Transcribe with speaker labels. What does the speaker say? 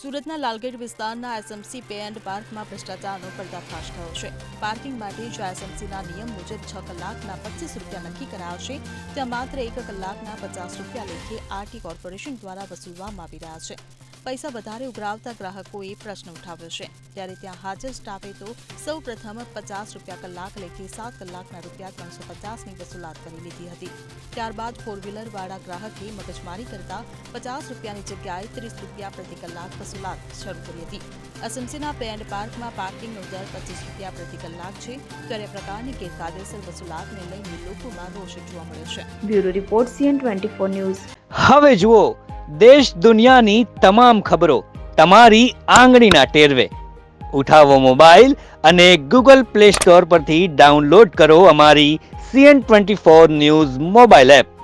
Speaker 1: સુરતના લાલગેટ વિસ્તારના SMC pay and પાર્કમાં ભ્રષ્ટાચારનો પર્દાફાશ થયો છે. પાર્કિંગ માટે જો એસએમસીના નિયમ મુજબ 6 કલાકના 25 રૂપિયા નક્કી કરાયા છે, ત્યાં માત્ર 1 કલાકના 50 રૂપિયા લેખે આરટી કોર્પોરેશન દ્વારા વસૂલવામાં આવી રહ્યા છે. પૈસા વધારે ઉઘરાવતા ગ્રાહકોએ પ્રશ્ન ઉઠાવ્યો છે. ત્યારે ત્યાં હાજર સ્ટાફે તો સૌ પ્રથમ 50 રૂપિયા કલાક લેખે 7 કલાકના રૂપિયા 350ની વસૂલાત કરી લીધી હતી. ત્યારબાદ 4 વ્હીલરવાળા ગ્રાહકે મગજમારી કરતા 50 રૂપિયાની જગ્યાએ 30 રૂપિયા પ્રતિ કલાક વસૂલાત શરૂ કરી હતી. એસએમસીના પે એન્ડ પાર્કમાં પાર્કિંગનો દર 25 રૂપિયા પ્રતિ કલાક છે. ત્યારે પ્રકારની ગેરકાયદેસર વસૂલાતને લઈને લોકોમાં રોષ જોવા મળ્યો છે.
Speaker 2: Bureau report CN24 news.
Speaker 3: હવે જુઓ દેશ દુનિયાની તમામ ખબરો તમારી આંગળીના ટેરવે. ઉઠાવો મોબાઈલ અને Google Play Store પરથી ડાઉનલોડ કરો અમારી CN24 ન્યૂઝ મોબાઈલ એપ.